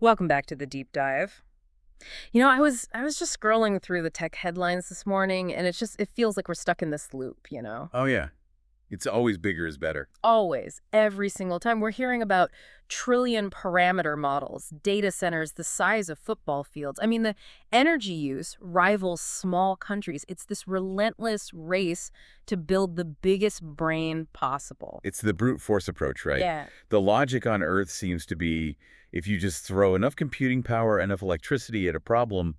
Welcome back to the deep dive. I was just scrolling through the tech headlines this morning, and it feels like we're stuck in this loop. Oh, yeah. It's always bigger is better. Always, every single time we're hearing about trillion parameter models, data centers the size of football fields. I mean, the energy use rivals small countries. It's this relentless race to build the biggest brain possible. It's the brute force approach, right? Yeah. The logic on Earth seems to be if you just throw enough computing power, enough electricity at a problem,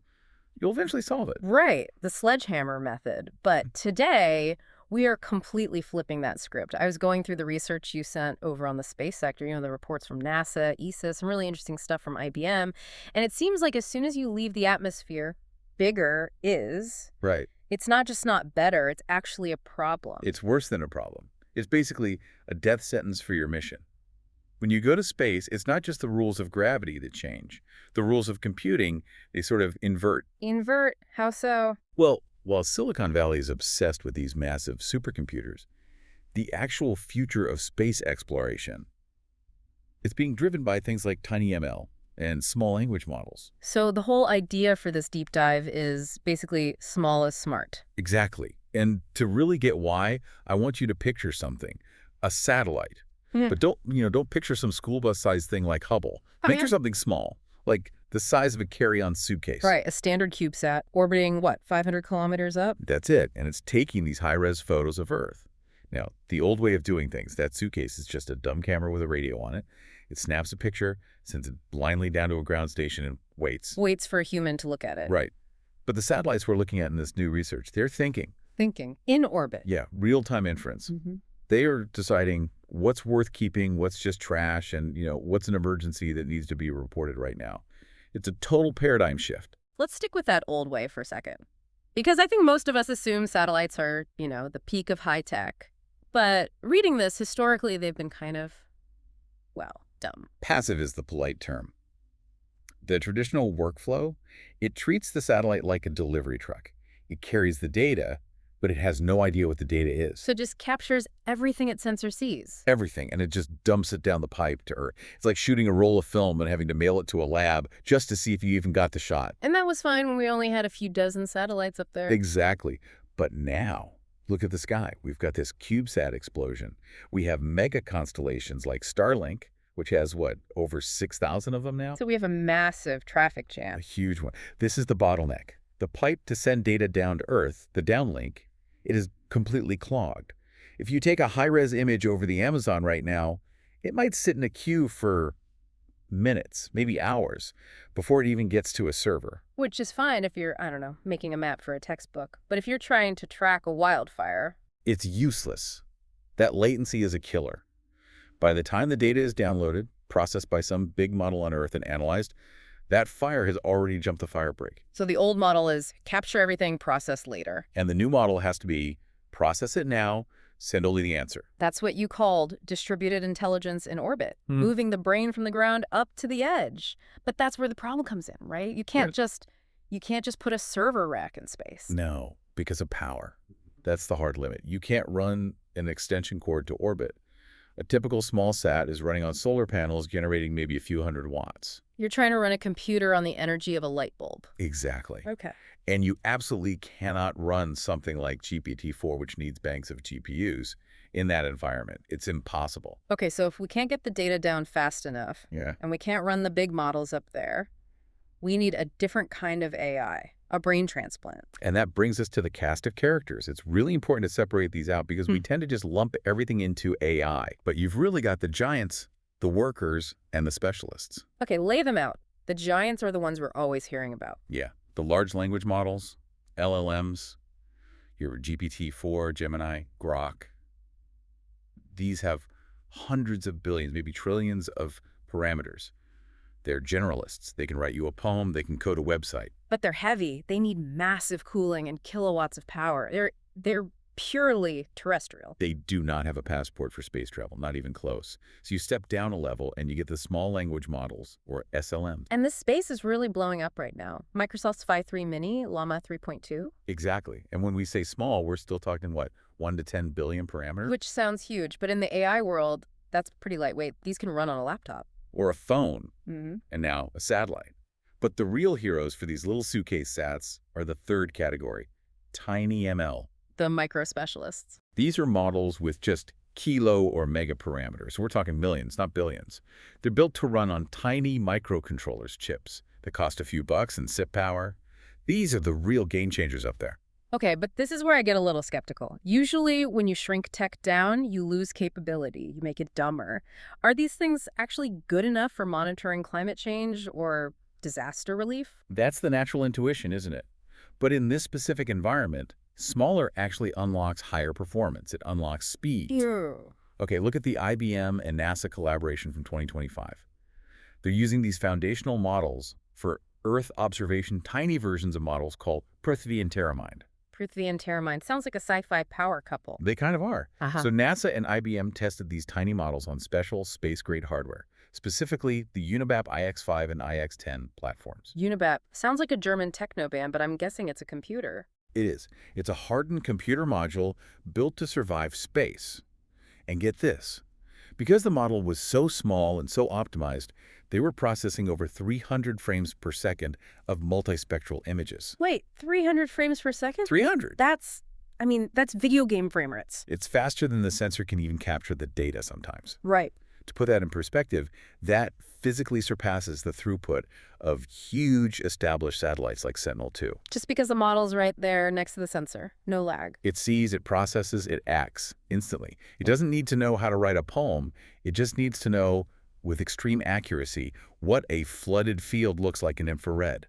you'll eventually solve it. Right, the sledgehammer method. But today, we are completely flipping that script. I was going through the research you sent over on the space sector, the reports from NASA, ESA, some really interesting stuff from IBM. And it seems like as soon as you leave the atmosphere, bigger is. Right. It's not just not better, it's actually a problem. It's worse than a problem. It's basically a death sentence for your mission. When you go to space, it's not just the rules of gravity that change. The rules of computing, they sort of invert. Invert? How so? Well, while Silicon Valley is obsessed with these massive supercomputers, the actual future of space exploration, it's being driven by things like TinyML and small language models. So the whole idea for this deep dive is basically small is smart. Exactly. And to really get why, I want you to picture something, a satellite. But don't picture some school bus-sized thing like Hubble. Picture something small, like the size of a carry-on suitcase. Right, a standard CubeSat orbiting, 500 kilometers up? That's it, and it's taking these high-res photos of Earth. Now, the old way of doing things, that suitcase is just a dumb camera with a radio on it. It snaps a picture, sends it blindly down to a ground station, and waits. Waits for a human to look at it. Right. But the satellites we're looking at in this new research, they're thinking. Thinking. In orbit. Yeah, real-time inference. They are deciding what's worth keeping, what's just trash, and, what's an emergency that needs to be reported right now. It's a total paradigm shift. Let's stick with that old way for a second. Because I think most of us assume satellites are, the peak of high tech. But reading this, historically, they've been kind of, dumb. Passive is the polite term. The traditional workflow, it treats the satellite like a delivery truck. It carries the data, but it has no idea what the data is. So it just captures everything its sensor sees. Everything, and it just dumps it down the pipe to Earth. It's like shooting a roll of film and having to mail it to a lab just to see if you even got the shot. And that was fine when we only had a few dozen satellites up there. Exactly. But now, look at the sky. We've got this CubeSat explosion. We have mega constellations like Starlink, which has, over 6,000 of them now? So we have a massive traffic A jam. huge one. This is the bottleneck. The pipe to send data down to Earth, the downlink, it is completely clogged. If you take a high-res image over the Amazon right now, it might sit in a queue for minutes, maybe hours, before it even gets to a server. Which is fine if you're, making a map for a textbook. But if you're trying to track a wildfire... It's useless. That latency is a killer. By the time the data is downloaded, processed by some big model on Earth and analyzed, that fire has already jumped the fire break. So the old model is capture everything, process later. And the new model has to be process it now, send only the answer. That's what you called distributed intelligence in orbit, moving the brain from the ground up to the edge. But that's where the problem comes in, right? You can't just put a server rack in space. No, because of power. That's the hard limit. You can't run an extension cord to orbit. A typical small sat is running on solar panels generating maybe a few hundred watts. You're trying to run a computer on the energy of a light bulb. Exactly. Okay. And you absolutely cannot run something like GPT-4, which needs banks of GPUs, in that environment. It's impossible. Okay, so if we can't get the data down fast enough, and we can't run the big models up there, we need a different kind of AI, a brain transplant. And that brings us to the cast of characters. It's really important to separate these out because we tend to just lump everything into AI. But you've really got the giants, the workers, and the specialists. Okay, lay them out. The giants are the ones we're always hearing about. Yeah. The large language models, LLMs, your GPT-4, Gemini, Grok. These have hundreds of billions, maybe trillions of parameters. They're generalists. They can write you a poem. They can code a website. But they're heavy. They need massive cooling and kilowatts of power. They're purely terrestrial. They do not have a passport for space travel, not even close. So you step down a level and you get the small language models, or SLMs. And this space is really blowing up right now. Microsoft's Phi 3 Mini, Llama 3.2. Exactly. And when we say small, we're still talking, 1 to 10 billion parameters? Which sounds huge, but in the AI world, that's pretty lightweight. These can run on a laptop. or a phone, Hmm. and now a satellite. But the real heroes for these little suitcase sats are the third category, tiny ML. The micro specialists. These are models with just kilo or mega parameters. We're talking millions, not billions. They're built to run on tiny microcontrollers chips that cost a few bucks and sip power. These are the real game changers up there. Okay, but this is where I get a little skeptical. Usually when you shrink tech down, you lose capability, you make it dumber. Are these things actually good enough for monitoring climate change or disaster relief? That's the natural intuition, isn't it? But in this specific environment, smaller actually unlocks higher performance. It unlocks speed. Ew. Okay, look at the IBM and NASA collaboration from 2025. They're using these foundational models for Earth observation, tiny versions of models called Prithvi and Terramind. Prithvi and Terramind sounds like a sci-fi power couple. They kind of are. Uh-huh. So NASA and IBM tested these tiny models on special space-grade hardware, specifically the Unibap iX5 and iX10 platforms. Unibap sounds like a German techno band, but I'm guessing it's a computer. It is. It's a hardened computer module built to survive space. And get this, because the model was so small and so optimized, they were processing over 300 frames per second of multispectral images. Wait, 300 frames per second? 300! That's video game frame rates. It's faster than the sensor can even capture the data sometimes. Right. To put that in perspective, that physically surpasses the throughput of huge established satellites like Sentinel-2. Just because the model's right there next to the sensor. No lag. It sees, it processes, it acts instantly. It doesn't need to know how to write a poem. It just needs to know, with extreme accuracy, what a flooded field looks like in infrared.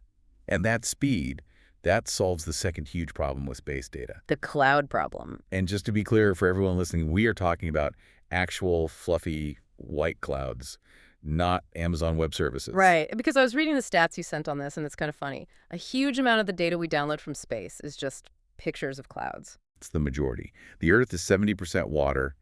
And that speed, that solves the second huge problem with space data. The cloud problem. And just to be clear for everyone listening, we are talking about actual fluffy white clouds, not Amazon Web Services. Right, because I was reading the stats you sent on this, and it's kind of funny. A huge amount of the data we download from space is just pictures of clouds. It's the majority. The Earth is 70% water,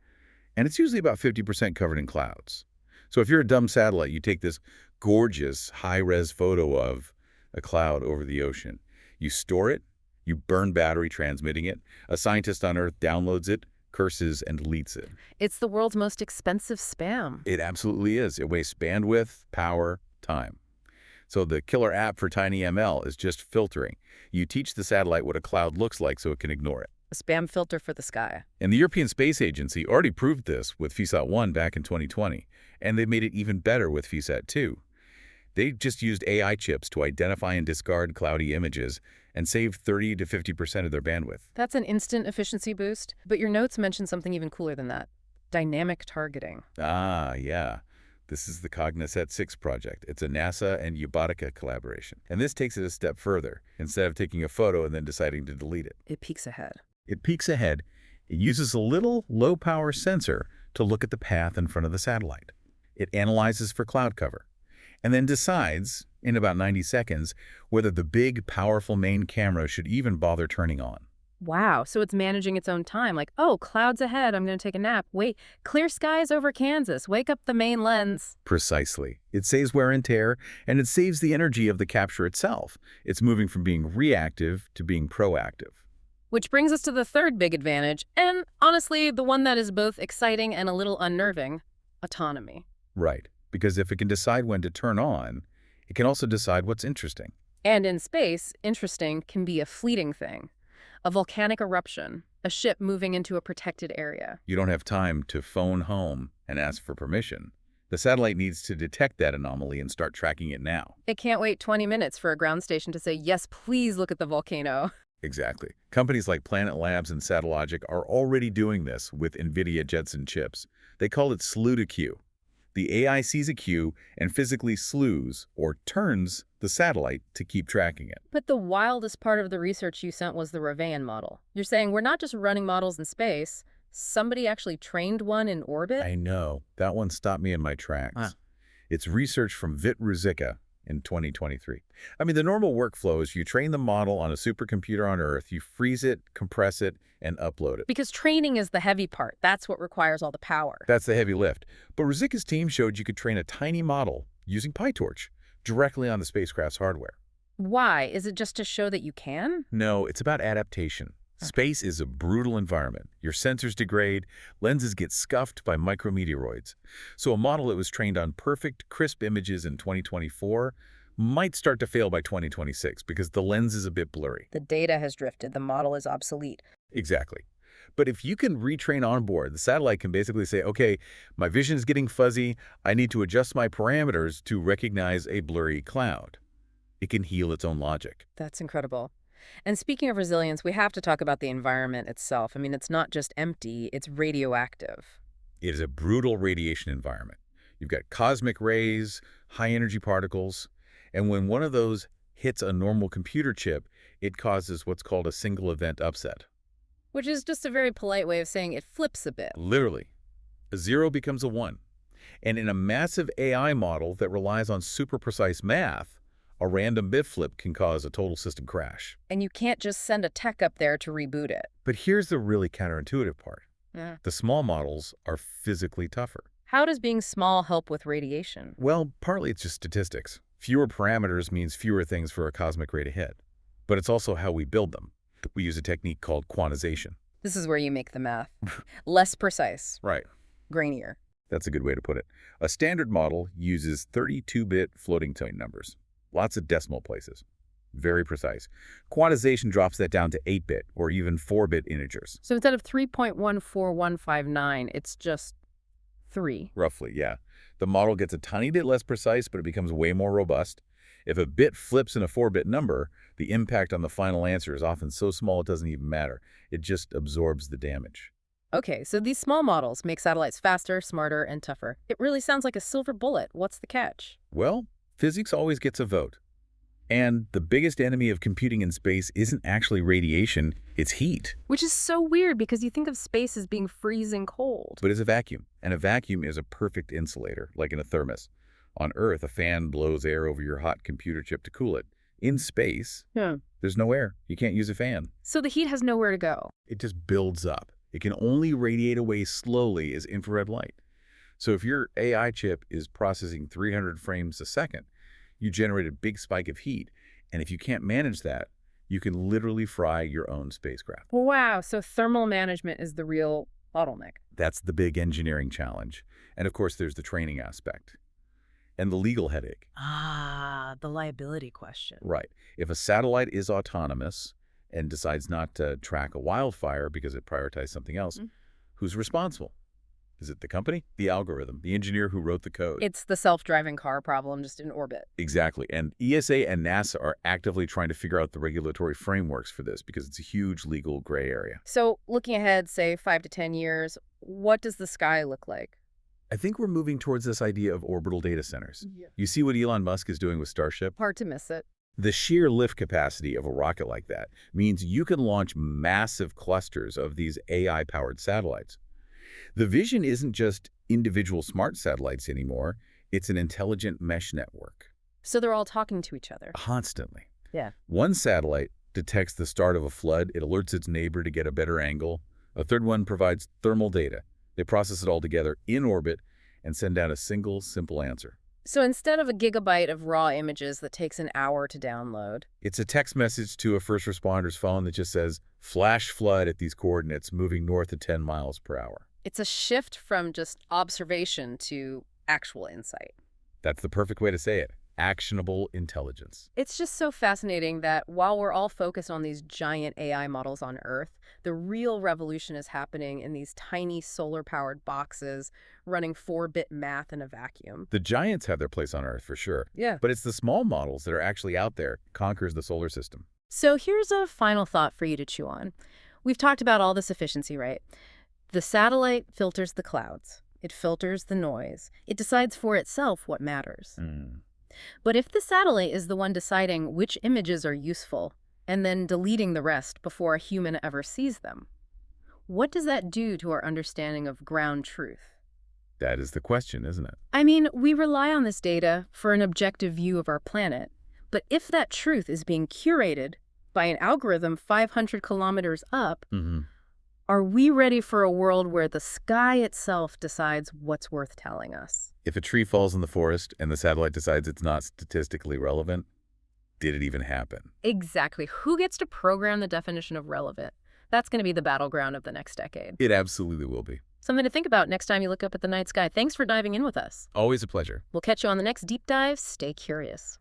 and it's usually about 50% covered in clouds. So if you're a dumb satellite, you take this gorgeous high-res photo of a cloud over the ocean. You store it, you burn battery transmitting it. A scientist on Earth downloads it, curses, and deletes it. It's the world's most expensive spam. It absolutely is. It wastes bandwidth, power, time. So the killer app for TinyML is just filtering. You teach the satellite what a cloud looks like so it can ignore it. A spam filter for the sky. And the European Space Agency already proved this with FESAT-1 back in 2020, and they made it even better with FESAT-2. They just used AI chips to identify and discard cloudy images and save 30 to 50% of their bandwidth. That's an instant efficiency boost, but your notes mention something even cooler than that. Dynamic targeting. Ah, yeah. This is the Cognizant 6 project. It's a NASA and Ubotica collaboration. And this takes it a step further. Instead of taking a photo and then deciding to delete it, It peeks ahead. it peeks ahead. It uses a little low-power sensor to look at the path in front of the satellite. It analyzes for cloud cover, and then decides, in about 90 seconds, whether the big, powerful main camera should even bother turning on. Wow, so it's managing its own time. Like, oh, clouds ahead, I'm going to take a nap. Wait, clear skies over Kansas. Wake up the main lens. Precisely. It saves wear and tear, and it saves the energy of the capture itself. It's moving from being reactive to being proactive. Which brings us to the third big advantage, and honestly, the one that is both exciting and a little unnerving, autonomy. Right. Because if it can decide when to turn on, it can also decide what's interesting. And in space, interesting can be a fleeting thing. A volcanic eruption, a ship moving into a protected area. You don't have time to phone home and ask for permission. The satellite needs to detect that anomaly and start tracking it now. It can't wait 20 minutes for a ground station to say, yes, please look at the volcano. Exactly. Companies like Planet Labs and Satellogic are already doing this with NVIDIA Jetson chips. They call it slew to queue. The AI sees a queue and physically slews, or turns, the satellite to keep tracking it. But the wildest part of the research you sent was the Ravean model. You're saying we're not just running models in space, somebody actually trained one in orbit? I know. That one stopped me in my tracks. Wow. It's research from Vit Ruzicka in 2023. I mean, the normal workflow is you train the model on a supercomputer on Earth, you freeze it, compress it, and upload it. Because training is the heavy part. That's what requires all the power. That's the heavy lift. But Ruzicka's team showed you could train a tiny model using PyTorch directly on the spacecraft's hardware. Why? Is it just to show that you can? No, it's about adaptation. Space is a brutal environment. Your sensors degrade, lenses get scuffed by micrometeoroids. So a model that was trained on perfect, crisp images in 2024 might start to fail by 2026 because the lens is a bit blurry. The data has drifted. The model is obsolete. Exactly. But if you can retrain on board, the satellite can basically say, okay, my vision is getting fuzzy. I need to adjust my parameters to recognize a blurry cloud. It can heal its own logic. That's incredible. And speaking of resilience, we have to talk about the environment itself. I mean, it's not just empty, it's radioactive. It is a brutal radiation environment. You've got cosmic rays, high-energy particles, and when one of those hits a normal computer chip, it causes what's called a single-event upset. Which is just a very polite way of saying it flips a bit. Literally, a 0 becomes a 1. And in a massive AI model that relies on super precise math, a random bit flip can cause a total system crash. And you can't just send a tech up there to reboot it. But here's the really counterintuitive part. Yeah. The small models are physically tougher. How does being small help with radiation? Well, partly it's just statistics. Fewer parameters means fewer things for a cosmic ray to hit. But it's also how we build them. We use a technique called quantization. This is where you make the math. Less precise. Right. Grainier. That's a good way to put it. A standard model uses 32-bit floating point numbers. Lots of decimal places. Very precise. Quantization drops that down to 8-bit or even 4-bit integers. So instead of 3.14159, it's just 3. Roughly, yeah. The model gets a tiny bit less precise, but it becomes way more robust. If a bit flips in a 4-bit number, the impact on the final answer is often so small it doesn't even matter. It just absorbs the damage. Okay, so these small models make satellites faster, smarter, and tougher. It really sounds like a silver bullet. What's the catch? Well, physics always gets a vote. And the biggest enemy of computing in space isn't actually radiation, it's heat. Which is so weird because you think of space as being freezing cold. But it's a vacuum, and a vacuum is a perfect insulator, like in a thermos. On Earth, a fan blows air over your hot computer chip to cool it. In space, there's no air. You can't use a fan. So the heat has nowhere to go. It just builds up. It can only radiate away slowly as infrared light. So if your AI chip is processing 300 frames a second, you generate a big spike of heat. And if you can't manage that, you can literally fry your own spacecraft. Wow, so thermal management is the real bottleneck. That's the big engineering challenge. And of course, there's the training aspect. And the legal headache. Ah, the liability question. Right. If a satellite is autonomous and decides not to track a wildfire because it prioritized something else, who's responsible? Is it the company? The algorithm? The engineer who wrote the code? It's the self-driving car problem just in orbit. Exactly. And ESA and NASA are actively trying to figure out the regulatory frameworks for this because it's a huge legal gray area. So looking ahead, say 5 to 10 years, what does the sky look like? I think we're moving towards this idea of orbital data centers. You see what Elon Musk is doing with Starship? Hard to miss it. The sheer lift capacity of a rocket like that means you can launch massive clusters of these AI-powered satellites. The vision isn't just individual smart satellites anymore. It's an intelligent mesh network. So they're all talking to each other. Constantly. Yeah. One satellite detects the start of a flood. It alerts its neighbor to get a better angle. A third one provides thermal data. They process it all together in orbit and send out a single, simple answer. So instead of a gigabyte of raw images that takes an hour to download, it's a text message to a first responder's phone that just says, flash flood at these coordinates moving north at 10 miles per hour. It's a shift from just observation to actual insight. That's the perfect way to say it. Actionable intelligence. It's just so fascinating that while we're all focused on these giant AI models on Earth, the real revolution is happening in these tiny solar-powered boxes running 4-bit math in a vacuum. The giants have their place on Earth for sure. Yeah. But it's the small models that are actually out there conquers the solar system. So here's a final thought for you to chew on. We've talked about all this efficiency, right? The satellite filters the clouds. It filters the noise. It decides for itself what matters. But if the satellite is the one deciding which images are useful and then deleting the rest before a human ever sees them, what does that do to our understanding of ground truth? That is the question, isn't it? I mean, we rely on this data for an objective view of our planet, but if that truth is being curated by an algorithm 500 kilometers up, are we ready for a world where the sky itself decides what's worth telling us? If a tree falls in the forest and the satellite decides it's not statistically relevant, did it even happen? Exactly. Who gets to program the definition of relevant? That's going to be the battleground of the next decade. It absolutely will be. Something to think about next time you look up at the night sky. Thanks for diving in with us. Always a pleasure. We'll catch you on the next deep dive. Stay curious.